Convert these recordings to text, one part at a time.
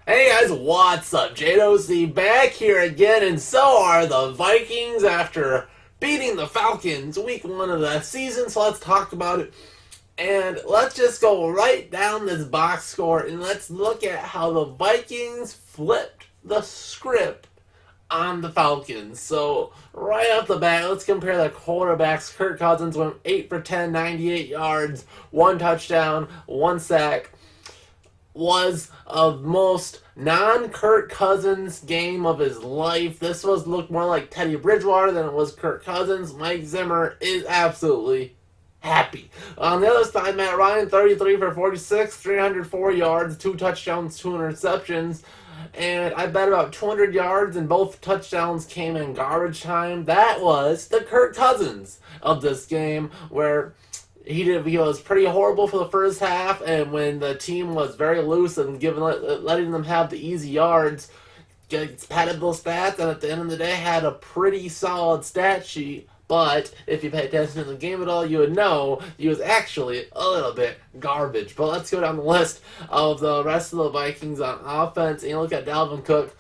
Hey guys, what's up? JDOC back here again, and so are the Vikings after beating the Falcons week 1 of the season. So let's talk about it. And let's just go right down this box score and let's look at how the Vikings flipped the script on the Falcons. So, right off the bat, let's compare the quarterbacks. Kirk Cousins went 8 for 10, 98 yards, 1 touchdown, 1 sack. Was a most non-Kirk Cousins game of his life. This looked more like Teddy Bridgewater than it was Kirk Cousins. Mike Zimmer is absolutely happy. On the other side, Matt Ryan, 33 for 46, 304 yards, 2 touchdowns, 2 interceptions. And I bet about 200 yards, and both touchdowns came in garbage time. That was the Kirk Cousins of this game, where he was pretty horrible for the first half, and when the team was very loose and letting them have the easy yards, padded those stats, and at the end of the day had a pretty solid stat sheet. But if you pay attention to the game at all, you would know he was actually a little bit garbage. But let's go down the list of the rest of the Vikings on offense, and you look at Dalvin Cook,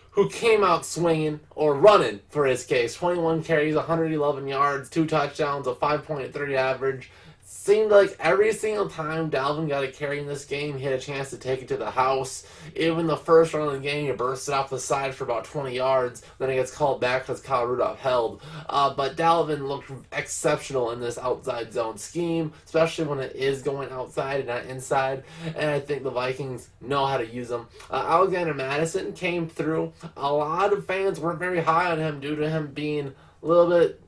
who came out swinging, or running for his case. 21 carries, 111 yards, 2 touchdowns, a 5.3 average. Seemed like every single time Dalvin got a carry in this game, he had a chance to take it to the house. Even the first run of the game, he bursted off the side for about 20 yards. Then he gets called back because Kyle Rudolph held. But Dalvin looked exceptional in this outside zone scheme, especially when it is going outside and not inside. And I think the Vikings know how to use him. Alexander Madison came through. A lot of fans weren't very high on him due to him being a little bit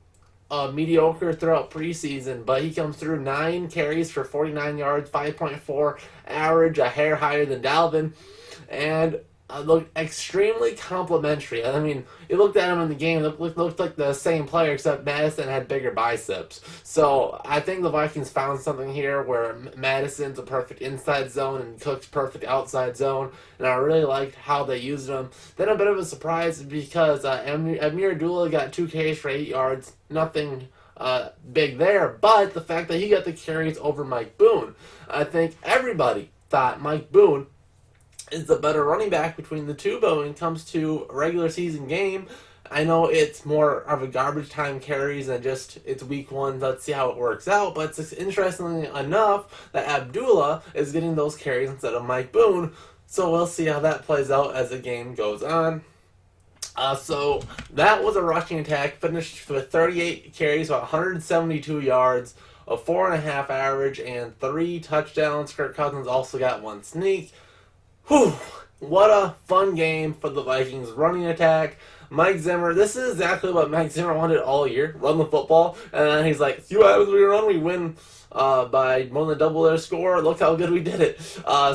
mediocre throughout preseason, but he comes through 9 carries for 49 yards, 5.4 average, a hair higher than Dalvin, and looked extremely complimentary. I mean, you looked at him in the game, looked like the same player, except Madison had bigger biceps. So I think the Vikings found something here where Madison's a perfect inside zone and Cook's perfect outside zone, and I really liked how they used him. Then a bit of a surprise because Amir Abdullah got 2 carries for 8 yards, nothing big there, but the fact that he got the carries over Mike Boone, I think everybody thought Mike Boone is the better running back between the two, but when it comes to a regular season game, I know it's more of a garbage time carries and just it's week 1. Let's see how it works out. But it's interestingly enough that Abdullah is getting those carries instead of Mike Boone. So we'll see how that plays out as the game goes on. So that was a rushing attack. Finished with 38 carries, 172 yards, a 4.5 average, and 3 touchdowns. Kirk Cousins also got 1 sneak. Whew, what a fun game for the Vikings running attack. Mike Zimmer, this is exactly what Mike Zimmer wanted all year, run the football, and then he's like, see what happens when we run, we win by more than double their score, look how good we did it.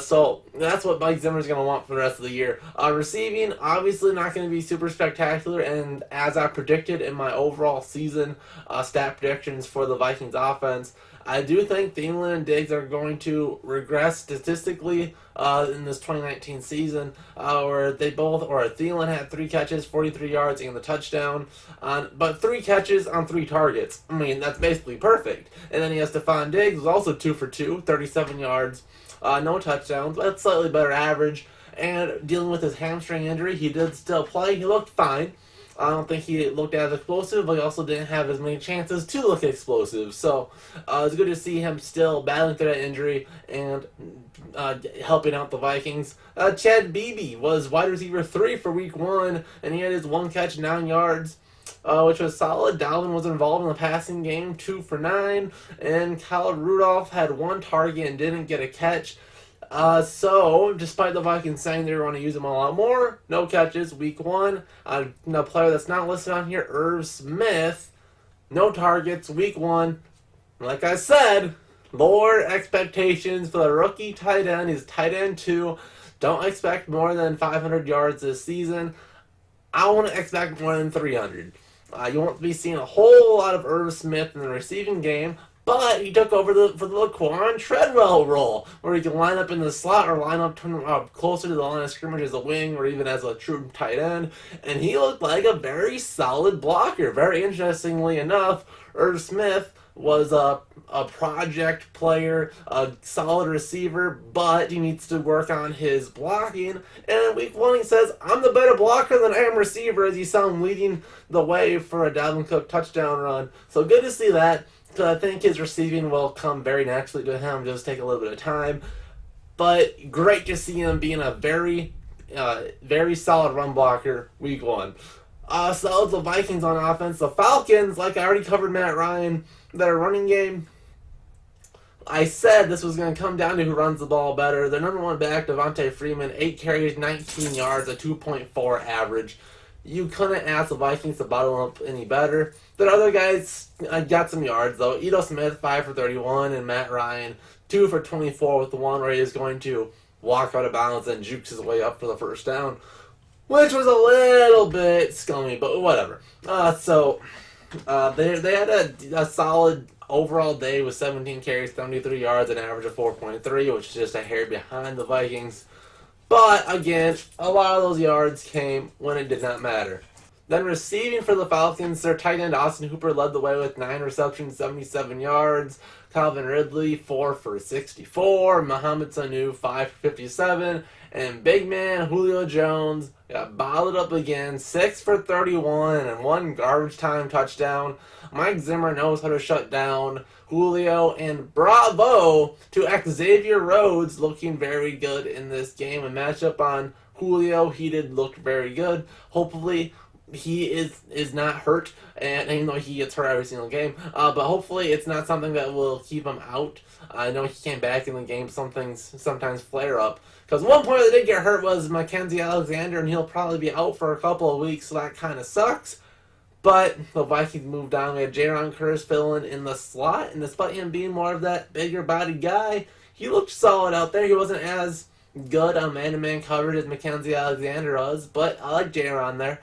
So that's what Mike Zimmer's going to want for the rest of the year. Receiving, obviously not going to be super spectacular, and as I predicted in my overall season stat predictions for the Vikings offense, I do think Thielen and Diggs are going to regress statistically in this 2019 season, where Thielen had 3 catches, 43 yards, and the touchdown, but 3 catches on 3 targets. I mean, that's basically perfect. And then he has Stephon Diggs, who's also 2 for 2, 37 yards, no touchdowns, but slightly better average. And dealing with his hamstring injury, he did still play. He looked fine. I don't think he looked as explosive, but he also didn't have as many chances to look explosive. So it's good to see him still battling through that injury and helping out the Vikings. Chad Beebe was wide receiver 3 for week 1, and he had his 1 catch, 9 yards, which was solid. Dalvin was involved in the passing game, 2 for 9, and Kyle Rudolph had 1 target and didn't get a catch. So, despite the Vikings saying they were going to use him a lot more, no catches, week 1. A player that's not listed on here, Irv Smith, no targets, week 1. Like I said, lower expectations for the rookie tight end. He's tight end 2. Don't expect more than 500 yards this season. I want to expect more than 300. You won't be seeing a whole lot of Irv Smith in the receiving game, but he took over for the Laquan Treadwell role, where he can line up in the slot or line up closer to the line of scrimmage as a wing or even as a true tight end. And he looked like a very solid blocker. Very interestingly enough, Irv Smith was a project player, a solid receiver, but he needs to work on his blocking. And in week 1, he says, I'm the better blocker than I am receiver, as you saw him leading the way for a Dalvin Cook touchdown run. So good to see that, because I think his receiving will come very naturally to him, just take a little bit of time. But great to see him being a very solid run blocker week 1. So the Vikings on offense. The Falcons, like I already covered Matt Ryan, their running game. I said this was going to come down to who runs the ball better. Their number one back, Devontae Freeman, 8 carries, 19 yards, a 2.4 average. You couldn't ask the Vikings to bottle up any better. Their other guys got some yards, though. Ito Smith, 5 for 31, and Matt Ryan, 2 for 24 with the one where he was going to walk out of bounds and jukes his way up for the first down, which was a little bit scummy, but whatever. They had a solid overall day with 17 carries, 73 yards, an average of 4.3, which is just a hair behind the Vikings. But again, a lot of those yards came when it did not matter. Then receiving for the Falcons, their tight end Austin Hooper led the way with 9 receptions, 77 yards. Calvin Ridley, 4 for 64. Mohamed Sanu, 5 for 57. And big man Julio Jones got bottled up again, 6 for 31 and 1 garbage time touchdown. Mike Zimmer knows how to shut down Julio, and bravo to Xavier Rhodes, looking very good in this game. A matchup on Julio, he did look very good. Hopefully he is not hurt, and even though he gets hurt every single game, but hopefully it's not something that will keep him out. I know he came back in the game, some things sometimes flare up. Because one player that did get hurt was Mackenzie Alexander, and he'll probably be out for a couple of weeks, so that kind of sucks. But the Vikings moved on. We had Jaron Curse filling in the slot, and despite him being more of that bigger body guy, he looked solid out there. He wasn't as good on man-to-man coverage as Mackenzie Alexander was, but I like Jaron there.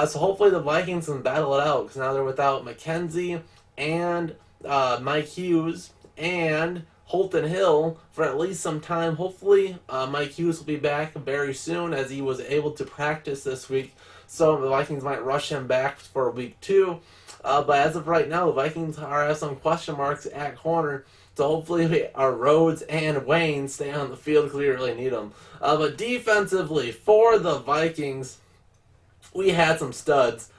So hopefully the Vikings can battle it out, because now they're without McKenzie and Mike Hughes and Holton Hill for at least some time. Hopefully Mike Hughes will be back very soon, as he was able to practice this week. So the Vikings might rush him back for week 2. But as of right now, the Vikings have some question marks at corner. So hopefully our Rhodes and Wayne stay on the field, because we really need them. But defensively, for the Vikings, we had some studs.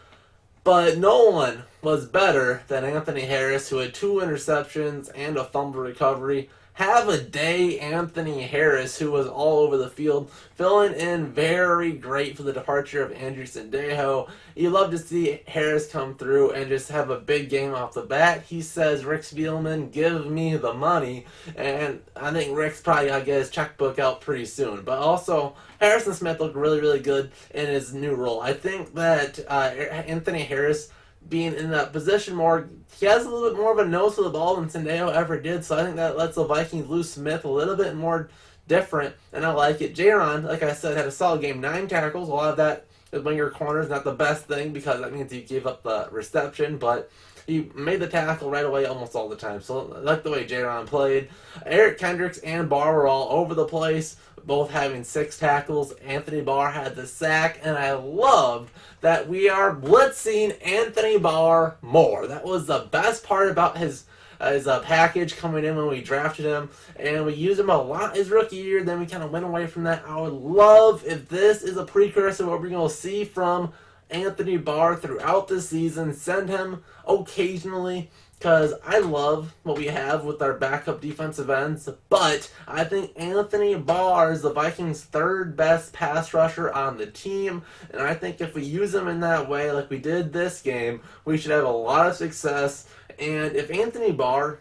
But no one was better than Anthony Harris, who had 2 interceptions and a fumble recovery. Have a day, Anthony Harris, who was all over the field, filling in very great for the departure of Andrew Sendejo. You love to see Harris come through and just have a big game off the bat. He says, Rick Spielman, give me the money. And I think Rick's probably going to get his checkbook out pretty soon. But also, Harrison Smith looked really, really good in his new role. I think that Anthony Harris, being in that position more, he has a little bit more of a nose for the ball than Sendejo ever did, so I think that lets the Vikings lose Smith a little bit more different, and I like it. Jaron, like I said, had a solid game, 9 tackles. A lot of that is when your corner is not the best thing, because that means you give up the reception, but he made the tackle right away almost all the time, so I like the way Jaron played. Eric Kendricks and Barr were all over the place, both having 6 tackles. Anthony Barr had the sack, and I loved that we are blitzing Anthony Barr more. That was the best part about his package coming in when we drafted him, and we used him a lot his rookie year. Then we kind of went away from that. I would love if this is a precursor to what we're going to see from Anthony Barr throughout the season. Send him occasionally, because I love what we have with our backup defensive ends, but I think Anthony Barr is the Vikings' 3rd best pass rusher on the team, and I think if we use him in that way like we did this game, we should have a lot of success. And if Anthony Barr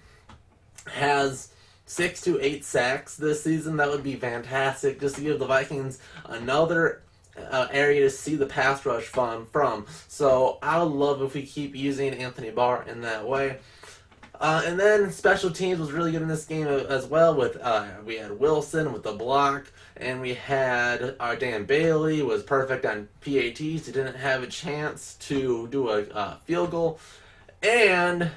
has 6 to 8 sacks this season, that would be fantastic, just to give the Vikings another area to see the pass rush from. So I would love if we keep using Anthony Barr in that way. And then special teams was really good in this game as well. With we had Wilson with the block, and we had Dan Bailey was perfect on PATs. He didn't have a chance to do a field goal, and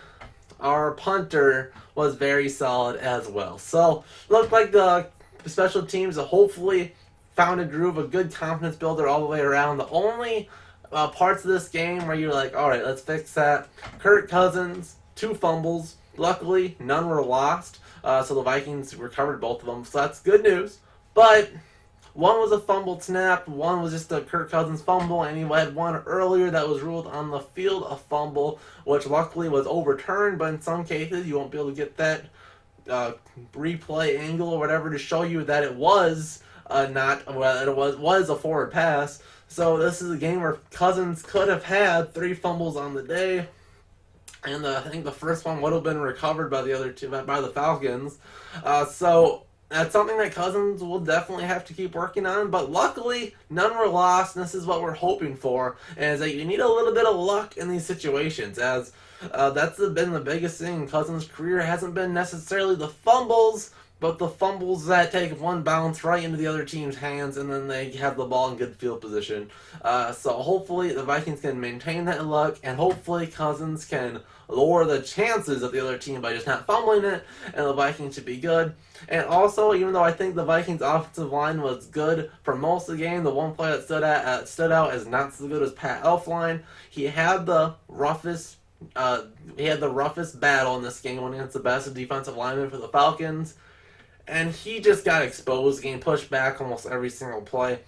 our punter was very solid as well. So looked like the special teams hopefully found a groove, a good confidence builder all the way around. The only parts of this game where you're like, all right, let's fix that. Kirk Cousins, 2 fumbles, Luckily, none were lost, so the Vikings recovered both of them, so that's good news. But one was a fumbled snap, one was just a Kirk Cousins fumble, and he had one earlier that was ruled on the field a fumble, which luckily was overturned, but in some cases you won't be able to get that replay angle or whatever to show you that it was it was a forward pass. So this is a game where Cousins could have had 3 fumbles on the day, and I think the first one would have been recovered by the other two by the Falcons. So that's something that Cousins will definitely have to keep working on, but luckily, none were lost, and this is what we're hoping for, and is that you need a little bit of luck in these situations, as that's been the biggest thing in Cousins' career. It hasn't been necessarily the fumbles, but the fumbles that take one bounce right into the other team's hands, and then they have the ball in good field position. So hopefully the Vikings can maintain that luck, and hopefully Cousins can lower the chances of the other team by just not fumbling it, and the Vikings should be good. And also, even though I think the Vikings' offensive line was good for most of the game, the one play that stood out as not so good as Pat Elflein. He had the roughest battle in this game when against the best defensive lineman for the Falcons, and he just got exposed, getting pushed back almost every single play.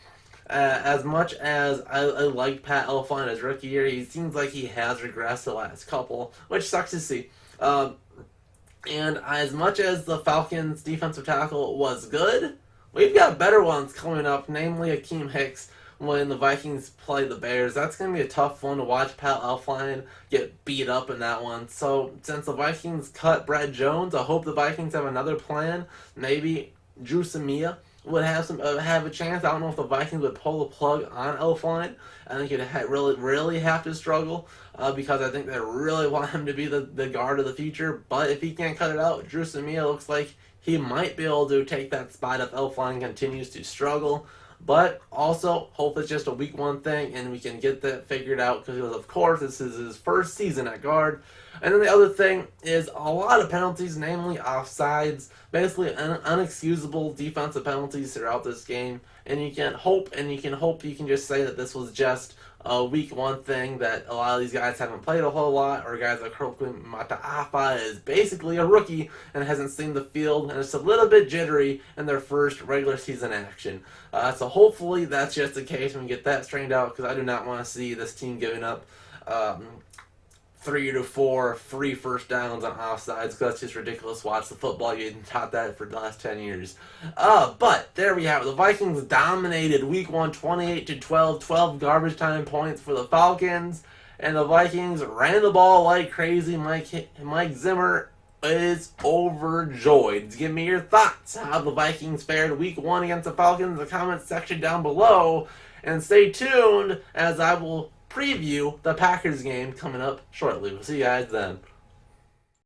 As much as I liked Pat Elflein his rookie year, he seems like he has regressed the last couple, which sucks to see. And as much as the Falcons' defensive tackle was good, we've got better ones coming up, namely Akeem Hicks when the Vikings play the Bears. That's going to be a tough one to watch Pat Elflein get beat up in that one. So since the Vikings cut Brett Jones, I hope the Vikings have another plan. Maybe Drew Samia would have a chance. I don't know if the Vikings would pull the plug on Elflein. I think he'd really have to struggle because I think they really want him to be the guard of the future. But if he can't cut it out, Drew Samia looks like he might be able to take that spot if Elflein continues to struggle. But also, hope it's just a week 1 thing and we can get that figured out because, of course, this is his first season at guard. And then the other thing is a lot of penalties, namely offsides, basically unexcusable defensive penalties throughout this game. And you can hope you can just say that this was just a week 1 thing, that a lot of these guys haven't played a whole lot, or guys like Kirkland Mataafa is basically a rookie and hasn't seen the field and it's a little bit jittery in their first regular season action. So hopefully that's just the case and we get that straightened out, because I do not want to see this team giving up 3 to 4 free first downs on offsides, because that's just ridiculous. Watch the football, you taught that for the last 10 years. But there we have it. The Vikings dominated week 1 28-12, 12 garbage time points for the Falcons, and the Vikings ran the ball like crazy. Mike Zimmer is overjoyed. Give me your thoughts how the Vikings fared week 1 against the Falcons in the comments section down below, and stay tuned as I will preview the Packers game coming up shortly. We'll see you guys then.